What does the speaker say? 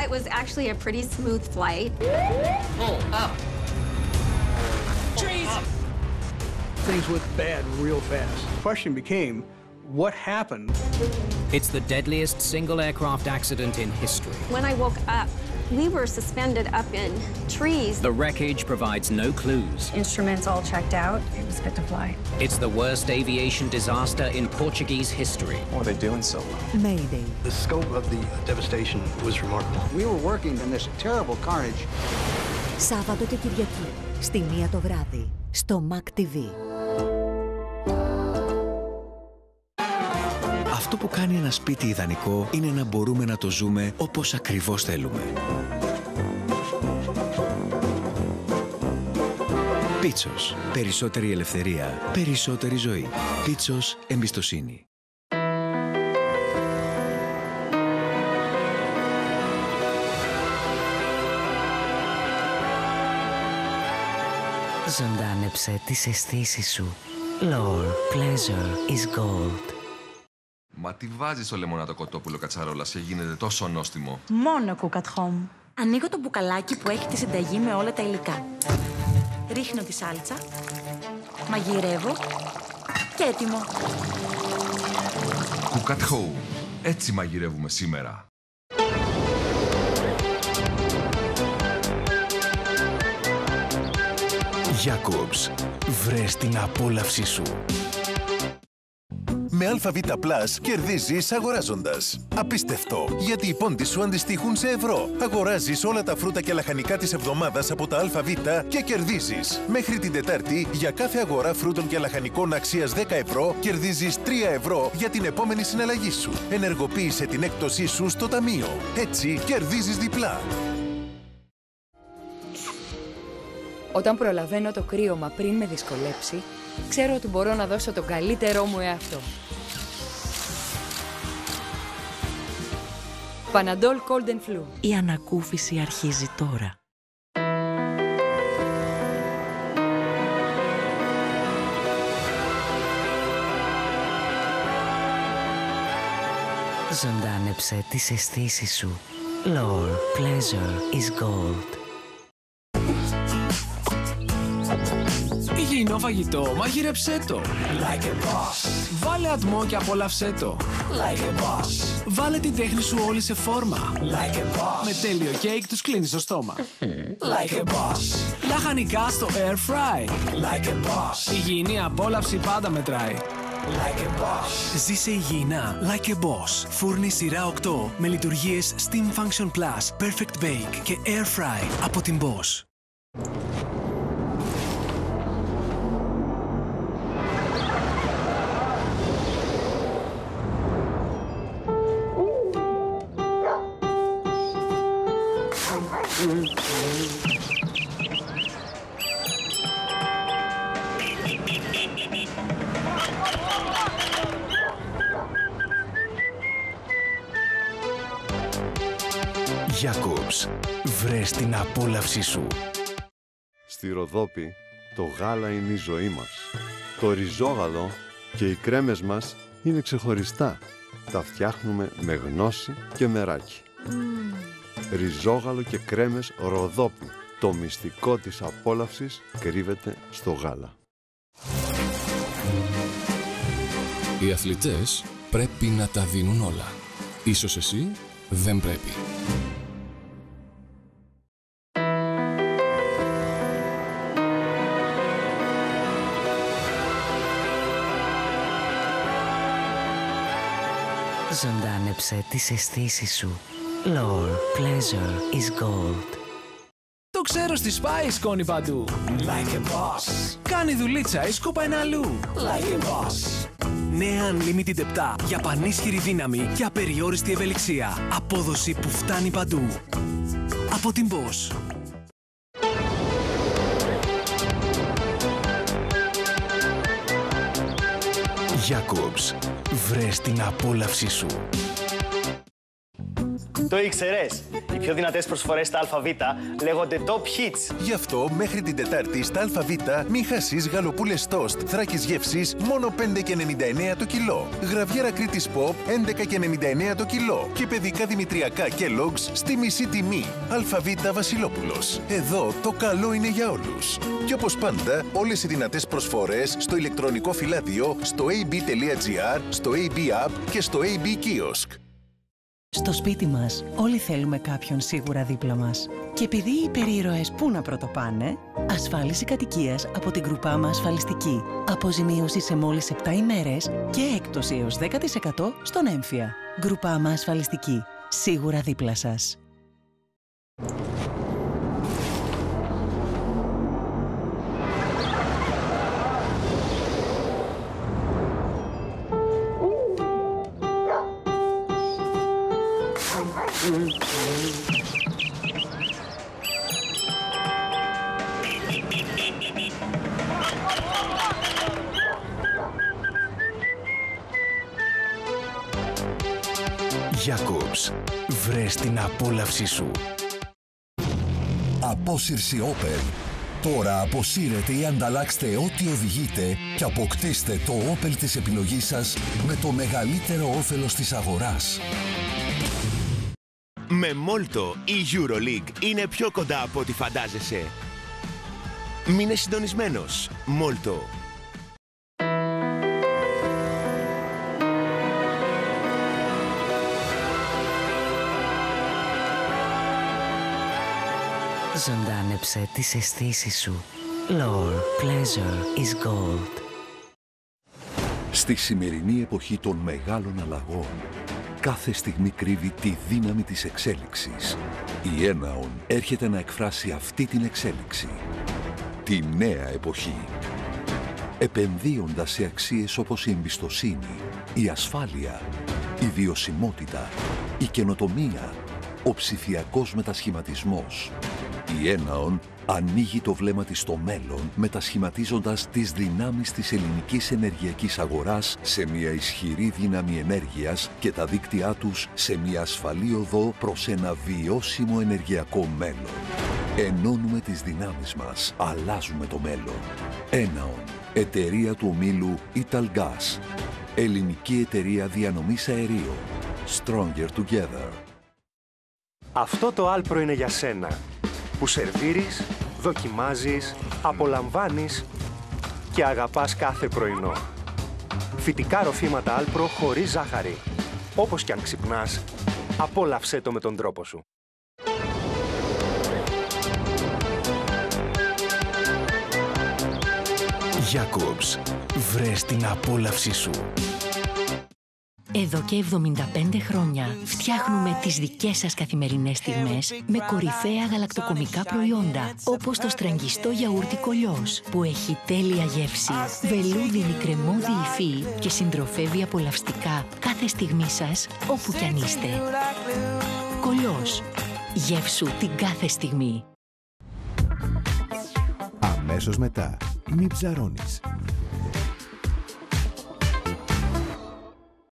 flight was actually a pretty smooth flight. Oh, up. Trees! Things went bad real fast. The question became, what happened? It's the deadliest single aircraft accident in history. When I woke up, we were suspended up in trees. The wreckage provides no clues. Instruments all checked out. It was fit to fly. It's the worst aviation disaster in Portuguese history. What are they doing so well? Mayday. The scope of the devastation was remarkable. We were working in this terrible carnage. Σάββατο και Κυριακή, στη 1 το βράδυ, στο MAC TV. Αυτό που κάνει ένα σπίτι ιδανικό είναι να μπορούμε να το ζούμε όπως ακριβώς θέλουμε. Πίτσος. Περισσότερη ελευθερία, περισσότερη ζωή. Πίτσος, εμπιστοσύνη. Ζωντάνεψε τις αισθήσεις σου. Lore, pleasure is gold. Μα τι βάζεις στο λεμονάτο κοτόπουλο κατσαρόλας και γίνεται τόσο νόστιμο? Μόνο κουκατχόμ. Ανοίγω το μπουκαλάκι που έχει τη συνταγή με όλα τα υλικά. Ρίχνω τη σάλτσα, μαγειρεύω και έτοιμο. Κουκατχόου. Έτσι μαγειρεύουμε σήμερα. Jacobs. Βρες την απόλαυσή σου. Με ΑΒ Plus κερδίζεις αγοράζοντας. Απίστευτο, γιατί οι πόντοι σου αντιστοιχούν σε ευρώ. Αγοράζεις όλα τα φρούτα και λαχανικά της εβδομάδας από τα ΑΒ και κερδίζεις. Μέχρι την Τετάρτη, για κάθε αγορά φρούτων και λαχανικών αξίας 10 ευρώ, κερδίζεις 3 ευρώ για την επόμενη συναλλαγή σου. Ενεργοποίησε την έκπτωσή σου στο ταμείο. Έτσι κερδίζεις διπλά. Όταν προλαβαίνω το κρύωμα πριν με δυσκολέψει, ξέρω ότι μπορώ να δώσω τον καλύτερό μου εαυτό. Panadol Cold and Flu. Η ανακούφιση αρχίζει τώρα. Ζωντάνεψε τις αισθήσεις σου. Lore, pleasure is gold. Υγιεινό φαγητό, μαγείρεψέ το. Like a boss. Βάλε ατμό και απόλαυσέ το. Like a boss. Βάλε την τέχνη σου όλη σε φόρμα. Like a boss. Με τέλειο κέικ τους κλείνεις το στόμα. Like a boss. Λαχανικά στο air fry. Like a boss. Υγιεινή απόλαυση πάντα μετράει. Like a boss. Ζήσε υγιεινά. Like a boss. Φούρνη σειρά 8 με λειτουργίες Steam Function Plus, Perfect Bake και Air Fry από την Boss. Jacobs. Βρες την απόλαυσή σου. Στη Ροδόπη το γάλα είναι η ζωή μας. Το ριζόγαλο και οι κρέμες μας είναι ξεχωριστά. Τα φτιάχνουμε με γνώση και μεράκι. Ριζόγαλο και κρέμες Ροδόπη. Το μυστικό της απόλαυσης κρύβεται στο γάλα. Οι αθλητές πρέπει να τα δίνουν όλα. Ίσως εσύ δεν πρέπει. Ζωντάνεψε τις αισθήσεις σου. Lore, pleasure is gold. Το ξέρω στη Spice σκόνη παντού. Like a boss. Κάνει δουλίτσα ή σκουπάει αλλού. Like a boss. Νέα Unlimited 7 για πανίσχυρη δύναμη και απεριόριστη ευελιξία. Απόδοση που φτάνει παντού. Από την Boss. Jacobs. Βρες την απόλαυσή σου. Το ήξερες? Οι πιο δυνατές προσφορές στα ΑΒ λέγονται Top Hits. Γι' αυτό μέχρι την Τετάρτη στα ΑΒ μην χάσεις γαλοπούλες τόστ Θράκης γεύσης μόνο 5,99 το κιλό. Γραβιέρα Κρήτης Pop 11,99 το κιλό. Και παιδικά δημητριακά Kellogg's στη μισή τιμή. ΑΒ Βασιλόπουλος. Εδώ το καλό είναι για όλους. Και όπως πάντα, όλες οι δυνατές προσφορές στο ηλεκτρονικό φυλάδιο, στο ab.gr, στο AB App και στο AB Kiosk. Στο σπίτι μας όλοι θέλουμε κάποιον σίγουρα δίπλα μας. Και επειδή οι υπερήρωες πού να πρωτοπάνε, ασφάλιση κατοικίας από την Γκρουπάμα Ασφαλιστική. Αποζημίωση σε μόλις 7 ημέρες και έκπτωση έως 10% στον έμφυα. Γκρουπάμα Ασφαλιστική. Σίγουρα δίπλα σας. Jacobs. Βρες την απόλαυσή σου. Απόσυρση Opel. Τώρα αποσύρετε ή ανταλλάξτε ό,τι οδηγείτε και αποκτήστε το Opel της επιλογής σας με το μεγαλύτερο όφελος της αγοράς. Με Molto η EuroLeague είναι πιο κοντά από ό,τι φαντάζεσαι. Μείνε συντονισμένος. Molto. Ζωντάνεψε τις αισθήσεις σου. Lore pleasure is gold. Στη σημερινή εποχή των μεγάλων αλλαγών, κάθε στιγμή κρύβει τη δύναμη της εξέλιξης. Η Enaon έρχεται να εκφράσει αυτή την εξέλιξη. Τη νέα εποχή. Επενδύοντας σε αξίες όπως η εμπιστοσύνη, η ασφάλεια, η βιωσιμότητα, η καινοτομία, ο ψηφιακός μετασχηματισμός. Η Enaon ανοίγει το βλέμμα της στο μέλλον, μετασχηματίζοντας τις δυνάμεις της ελληνικής ενεργειακής αγοράς σε μια ισχυρή δύναμη ενέργειας και τα δίκτυά τους σε μια ασφαλή οδό προς ένα βιώσιμο ενεργειακό μέλλον. Ενώνουμε τις δυνάμεις μας, αλλάζουμε το μέλλον. Enaon, εταιρεία του ομίλου Italgas, ελληνική εταιρεία διανομής αερίου. Stronger together. Αυτό το άλπρο είναι για σένα, που σερβίρεις, δοκιμάζεις, απολαμβάνεις και αγαπάς κάθε πρωινό. Φυτικά ροφήματα άλπρο χωρίς ζάχαρη. Όπως κι αν ξυπνάς, απόλαυσέ το με τον τρόπο σου. Jacobs. Βρες την απόλαυσή σου. Εδώ και 75 χρόνια φτιάχνουμε τις δικές σας καθημερινές στιγμές με κορυφαία γαλακτοκομικά προϊόντα, όπως το στραγγιστό γιαούρτι Κολιός, που έχει τέλεια γεύση, βελούδινη κρεμώδη υφή και συντροφεύει απολαυστικά κάθε στιγμή σας, όπου κι αν είστε. Κολιός. Γεύσου την κάθε στιγμή. Αμέσως μετά, μη ψαρώνεις.